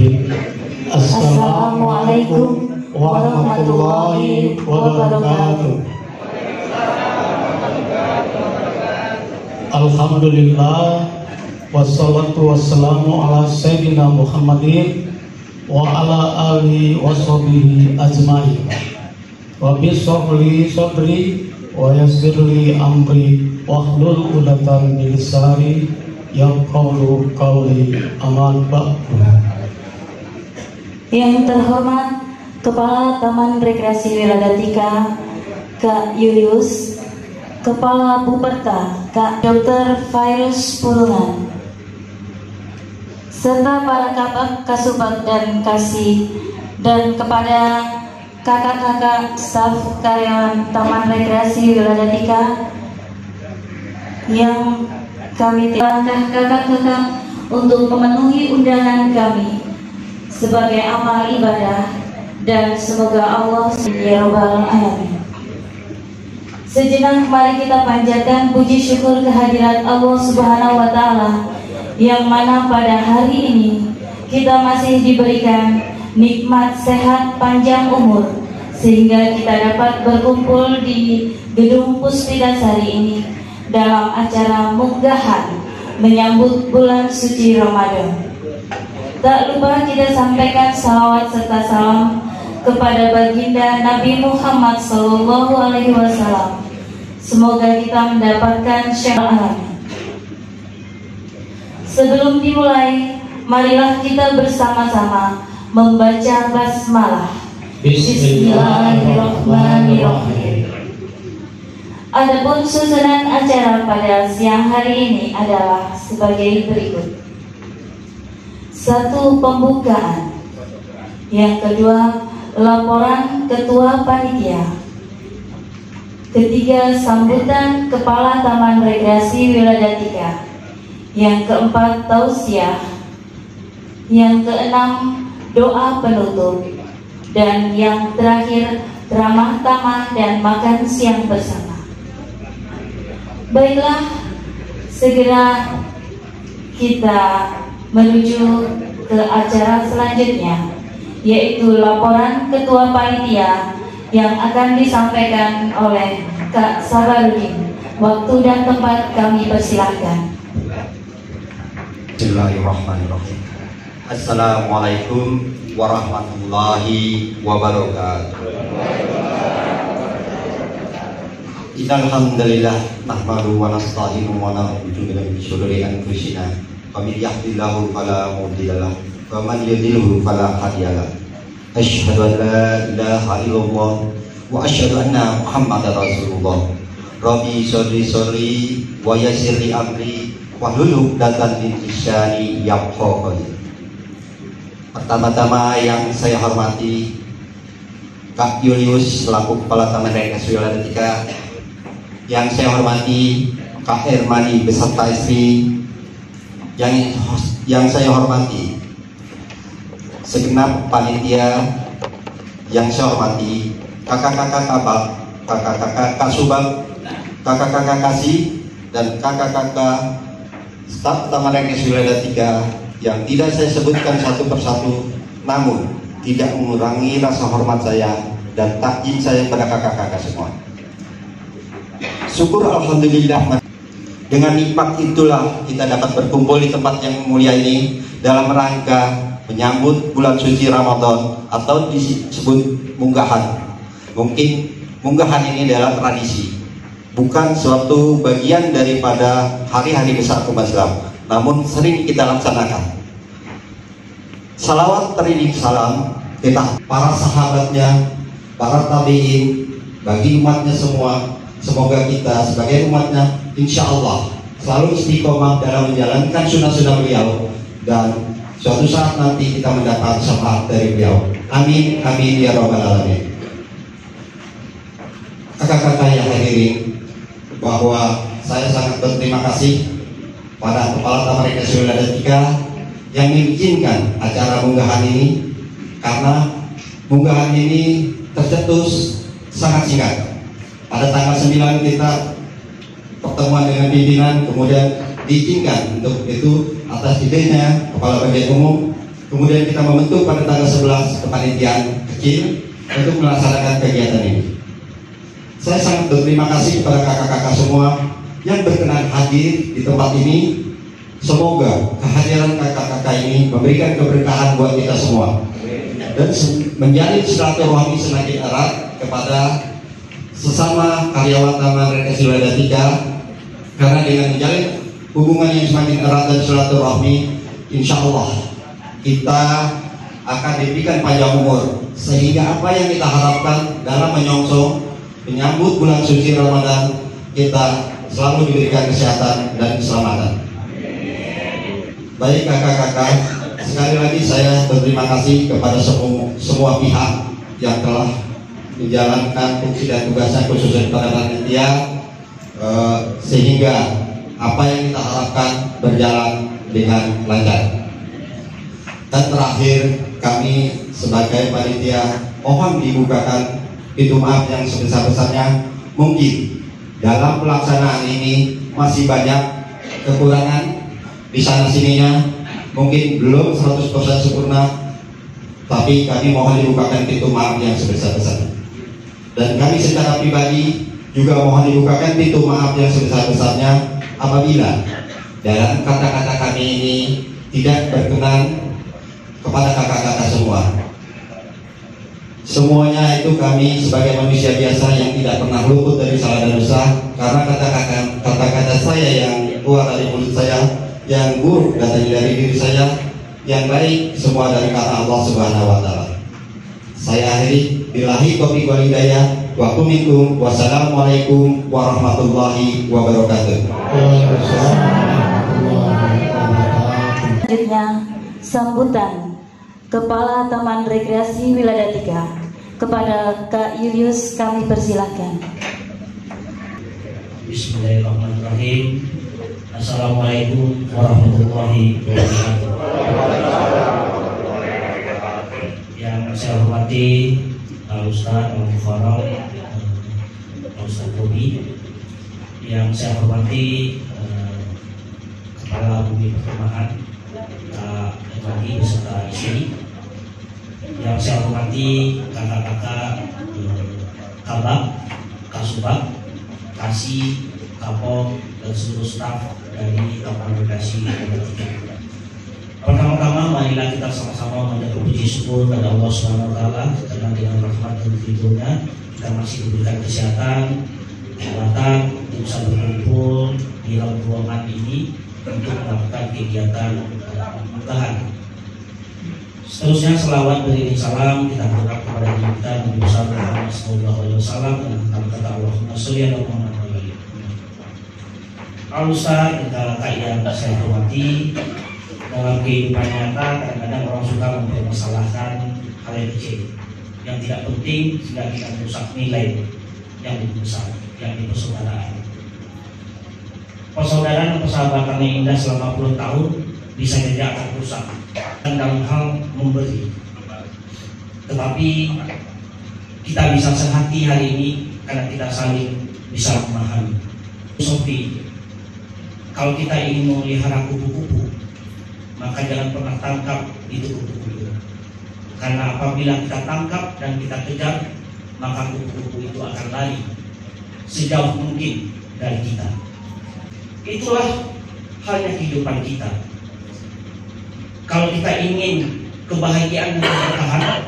Bismillahirrahmanirrahim. Assalamualaikum warahmatullahi wabarakatuh. Alhamdulillah, wassalatu wassalamu ala sayyidina Muhammadin wa ala alihi wa sahbihi ajma'in. Wa bishrah li sadri wa yassir li amri wahlul 'uqdatam min lisani yafqahu qawli. Aman ba'du. Yang terhormat Kepala Taman Rekreasi Wiladatika Kak Julius, Kepala Buperta Kak Dr. Virus Pulungan, serta para kabak, kasubag dan kasih, dan kepada kakak-kakak staf karyawan Taman Rekreasi Wiladatika yang kami tilangkan kakak-kakak untuk memenuhi undangan kami sebagai amal ibadah, dan semoga Allah ya Rabbal Alamin. Sejenak mari kita panjatkan puji syukur kehadirat Allah Subhanahu wa Ta'ala, yang mana pada hari ini kita masih diberikan nikmat sehat panjang umur, sehingga kita dapat berkumpul di Gedung Puspidasari ini dalam acara munggahan menyambut bulan suci Ramadan. Tak lupa kita sampaikan salawat serta salam kepada baginda Nabi Muhammad SAW. Semoga kita mendapatkan syafaat. Sebelum dimulai, marilah kita bersama-sama membaca basmalah. Bismillahirrahmanirrahim. Adapun susunan acara pada siang hari ini adalah sebagai berikut. 1. Pembukaan. Yang kedua, laporan ketua panitia. Ketiga, sambutan Kepala Taman Rekreasi Wiladatika. Yang keempat, tausiah. Yang keenam, doa penutup. Dan yang terakhir, ramah tamah dan makan siang bersama. Baiklah, segera kita menuju ke acara selanjutnya, yaitu laporan ketua panitia yang akan disampaikan oleh Kak Sabarudin. Waktu dan tempat kami persilahkan. Bismillahirrahmanirrahim. Assalamualaikum warahmatullahi wabarakatuh. Alhamdulillah, nahmadu wa nasta'inu wa na'udzu billahi min syururi anfusina, wa may yahdihillahu fala mudhillalah wa man yudhlilhu fala hadiyalah. Asyhadu an la ilaha illallah wa asyhadu anna Muhammadar Rasulullah. Rabbi sholli wa yassir li amri wa hlul 'uqdatam min lisani yafqahu qawli. Pertama-tama yang saya hormati Kak Julius selaku Kepala Taman Rekreasi Wiladatika, yang saya hormati Kak Hermani beserta istri, yang saya hormati segenap panitia, yang saya hormati kakak-kakak kabak, kakak-kakak kasubag, kakak-kakak kasih, dan kakak-kakak staf Taman Rekreasi Wiladatika yang tidak saya sebutkan satu persatu, namun tidak mengurangi rasa hormat saya dan takjim saya pada kakak-kakak semua. Syukur alhamdulillah, dengan nikmat itulah kita dapat berkumpul di tempat yang mulia ini dalam rangka menyambut bulan suci Ramadan, atau disebut munggahan. Mungkin munggahan ini adalah tradisi, bukan suatu bagian daripada hari-hari besar umat Islam, namun sering kita laksanakan. Salawat teriring salam kita para sahabatnya, para tabiin, bagi umatnya semua. Semoga kita sebagai umatnya insya Allah selalu istiqomah dalam menjalankan sunnah-sunnah beliau, dan suatu saat nanti kita mendapat syafaat dari beliau. Amin, amin ya Rabbal Alamin. Kakak-kakak yang hadirin, bahwa saya sangat berterima kasih pada Kepala Taman Rekreasi Wiladatika yang mengizinkan acara munggahan ini, karena munggahan ini tercetus sangat singkat. Pada tanggal 9 kita pertemuan dengan pimpinan, kemudian diizinkan untuk itu atas idenya Kepala Bagian Umum Kemudian kita membentuk pada tanggal 11 kepanitiaan kecil untuk melaksanakan kegiatan ini. Saya sangat berterima kasih kepada kakak-kakak semua yang berkenan hadir di tempat ini. Semoga kehadiran kakak-kakak ini memberikan keberkahan buat kita semua dan menjalin silaturahmi semakin erat kepada sesama karyawan Taman Rekreasi Wiladatika 3, karena dengan menjalin hubungan yang semakin erat dan silaturahmi, insya Allah kita akan diberikan panjang umur, sehingga apa yang kita harapkan dalam menyongsong menyambut bulan suci Ramadan, kita selalu diberikan kesehatan dan keselamatan. Baik kakak-kakak, sekali lagi saya berterima kasih kepada semua pihak yang telah menjalankan fungsi dan tugasnya, khususnya kepada panitia, sehingga apa yang kita harapkan berjalan dengan lancar. Dan terakhir, kami sebagai panitia mohon dibukakan pintu maaf yang sebesar-besarnya. Mungkin dalam pelaksanaan ini masih banyak kekurangan di sana sininya, mungkin belum 100% sempurna, tapi kami mohon dibukakan pintu maaf yang sebesar-besarnya. Dan kami secara pribadi juga mohon dibukakan pintu maaf yang sebesar-besarnya apabila dalam kata-kata kami ini tidak berkenan kepada kakak-kakak semua. Semuanya itu kami sebagai manusia biasa yang tidak pernah luput dari salah dan dosa, karena kata-kata saya yang keluar dari mulut saya, yang buruk datangnya dari diri saya, yang baik semua dari kata Allah Subhanahu wa Ta'ala. Saya akhiri, billahi taufiq wal hidayah, wa minkum, wassalamualaikum warahmatullahi wabarakatuh. Selanjutnya, sambutan Kepala Taman Rekreasi Wiladatika kepada Kak Julius, kami persilahkan. Bismillahirrahmanirrahim. Assalamualaikum warahmatullahi wabarakatuh. Yang saya hormati Ustaz Al-Mufarraq, Ustaz Bobi. Yang saya hormati Kepala Bumi Perkemahan Kak beserta istri. Yang saya hormati kakak-kakak Kabak, Kasubag, Kasih, Kapol, dan seluruh staf dari Taman Rekreasi Wiladatika 3. Pertama-tama marilah kita sama-sama mengucapkan puji syukur kepada Allah Subhanahu wa Ta'ala, karena dengan rahmat dan ridhonya kita masih diberikan kesehatan, kekuatan untuk bisa berkumpul di dalam ruangan ini untuk melakukan kegiatan pembukaan. Seterusnya selawat beriring salam kita berikan kepada kita Nabi besar Muhammad SAW dengan kata Allahumma sholli ala Muhammad. Ustaz dan kakak yang saya hormati, dalam kehidupan nyata kadang-kadang orang suka mempermasalahkan hal yang kecil yang tidak penting sehingga kita merusak nilai yang lebih besar, yang di persaudaraan. Persaudaraan dan persahabatan yang indah selama puluhan tahun bisa jadi akan rusak dan dalam hal memberi. Tetapi kita bisa sehati hari ini karena kita saling bisa memahami. Sofi, kalau kita ingin memelihara kupu-kupu, maka jangan pernah tangkap itu kupu-kupu. Karena apabila kita tangkap dan kita kejar, maka kupu-kupu itu akan lari sejauh mungkin dari kita. Itulah halnya kehidupan kita. Kalau kita ingin kebahagiaan dan keberkahan,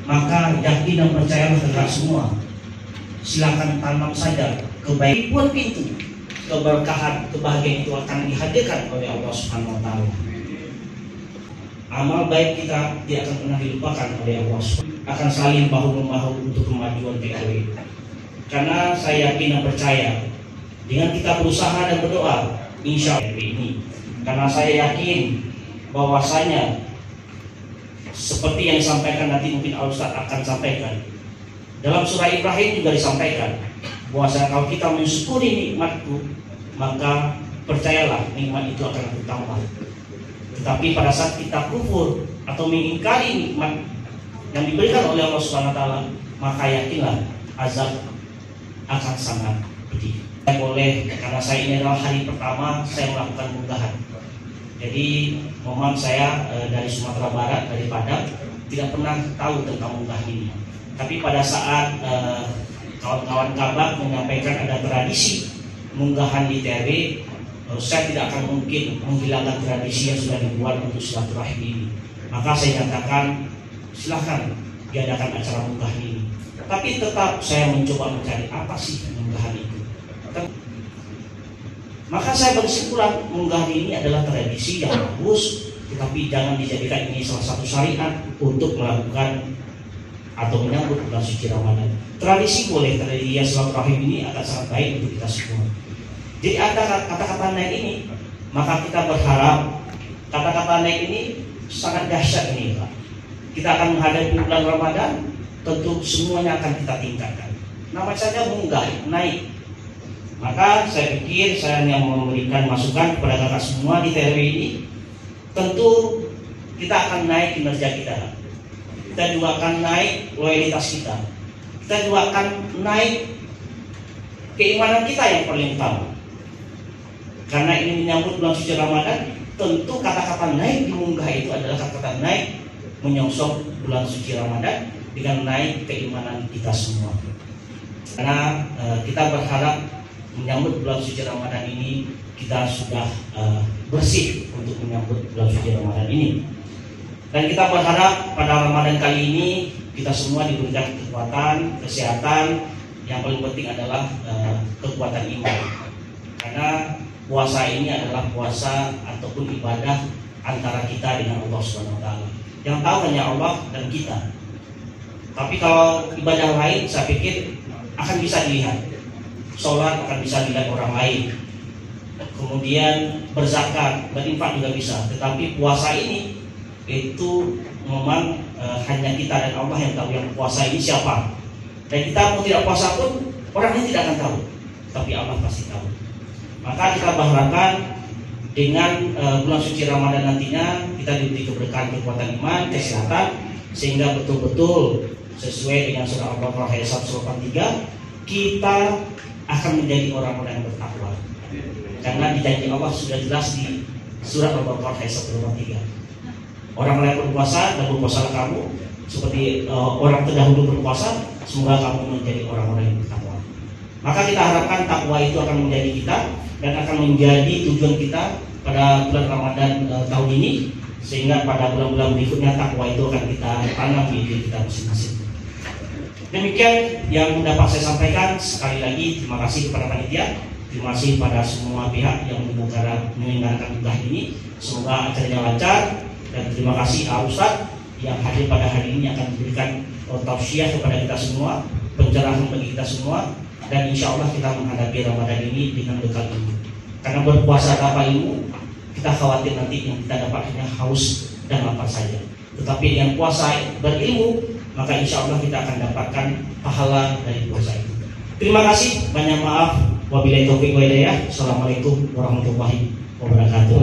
maka yakin dan percayalah kepada semua. Silakan tanam saja kebaikan pun pintu keberkahan, kebahagiaan itu akan dihadirkan oleh Allah Subhanahu wa Ta'ala. Amal baik kita tidak akan pernah dilupakan oleh Allah, akan saling bahu-membahu untuk kemajuan PKW. Karena saya yakin dan percaya dengan kita berusaha dan berdoa, insya Allah ini, karena saya yakin bahwasanya seperti yang disampaikan nanti mungkin Al-Ustaz akan sampaikan dalam surah Ibrahim juga disampaikan bahwasanya kalau kita mensyukuri nikmatku, maka percayalah nikmat itu akan bertambah. Tetapi pada saat kita kufur atau mengingkari nikmat yang diberikan oleh Allah Subhanahu wa Ta'ala, maka yakinlah azab akan sangat pedih. Boleh, karena saya ini adalah hari pertama saya melakukan munggahan. Jadi memang saya dari Sumatera Barat, dari Padang, tidak pernah tahu tentang munggah ini. Tapi pada saat kawan-kawan Kabak menyampaikan ada tradisi munggahan di TRW, saya tidak akan mungkin menghilangkan tradisi yang sudah dibuat untuk silaturahim ini. Maka saya nyatakan silahkan diadakan acara munggahan ini. Tapi tetap saya mencoba mencari apa sih munggahan itu. Maka saya berkesimpulan munggahan ini adalah tradisi yang bagus, tetapi jangan dijadikan ini salah satu syariat untuk melakukan atau menyambut bulan suci Ramadan. Tradisi boleh, tradisi silaturahim ini akan sangat baik untuk kita semua. Jadi ada kata-kata naik ini, maka kita berharap kata-kata naik ini sangat dahsyat ini, Pak. Kita akan menghadapi bulan Ramadan, tentu semuanya akan kita tingkatkan. Nama saja munggah, naik. Maka saya pikir saya yang memberikan masukan kepada kakak semua di TRW ini, tentu kita akan naik kinerja kita. Kita juga akan naik loyalitas kita. Kita juga akan naik keimanan kita yang paling utama. Karena ini menyambut bulan suci Ramadan, tentu kata-kata naik di munggah itu adalah kata-kata naik menyongsong bulan suci Ramadan dengan naik keimanan kita semua. Karena kita berharap menyambut bulan suci Ramadan ini kita sudah bersih untuk menyambut bulan suci Ramadan ini. Dan kita berharap pada Ramadan kali ini kita semua diberikan kekuatan, kesehatan, yang paling penting adalah kekuatan iman. Karena puasa ini adalah puasa ataupun ibadah antara kita dengan Allah SWT. Yang tahu hanya Allah dan kita. Tapi kalau ibadah lain saya pikir akan bisa dilihat. Sholat akan bisa dilihat orang lain. Kemudian berzakat, berinfak juga bisa. Tetapi puasa ini itu memang hanya kita dan Allah yang tahu yang puasa ini siapa. Dan kita mau tidak puasa pun orangnya tidak akan tahu. Tapi Allah pasti tahu. Maka kita berharapkan dengan bulan suci Ramadan nantinya kita diberi keberkahan, kekuatan iman, kesehatan, sehingga betul-betul sesuai dengan surah Al-Baqarah ayat 183 kita akan menjadi orang-orang yang bertakwa. Karena dijanji Allah sudah jelas di surah Al-Baqarah ayat 183. Orang yang berpuasa dan berpuasalah kamu seperti orang terdahulu berpuasa, semoga kamu menjadi orang-orang yang bertakwa. Maka kita harapkan takwa itu akan menjadi kita dan akan menjadi tujuan kita pada bulan Ramadan tahun ini, sehingga pada bulan-bulan berikutnya takwa itu akan kita tanam di diri kita masing-masing. Demikian yang dapat saya sampaikan. Sekali lagi terima kasih kepada panitia, terima kasih pada semua pihak yang menyelenggarakan munggah ini. Semoga acaranya lancar, dan terima kasih Ustaz yang hadir pada hari ini akan memberikan tausiah kepada kita semua, pencerahan bagi kita semua, dan insya Allah kita menghadapi Ramadan ini dengan bekal ilmu. Karena berpuasa tanpa ilmu, kita khawatir nanti yang kita dapat hanya haus dan lapar saja. Tetapi yang puasa berilmu, maka insya Allah kita akan dapatkan pahala dari puasa itu. Terima kasih, banyak maaf. Wabillahi taufiq wal hidayah. Assalamualaikum warahmatullahi wabarakatuh.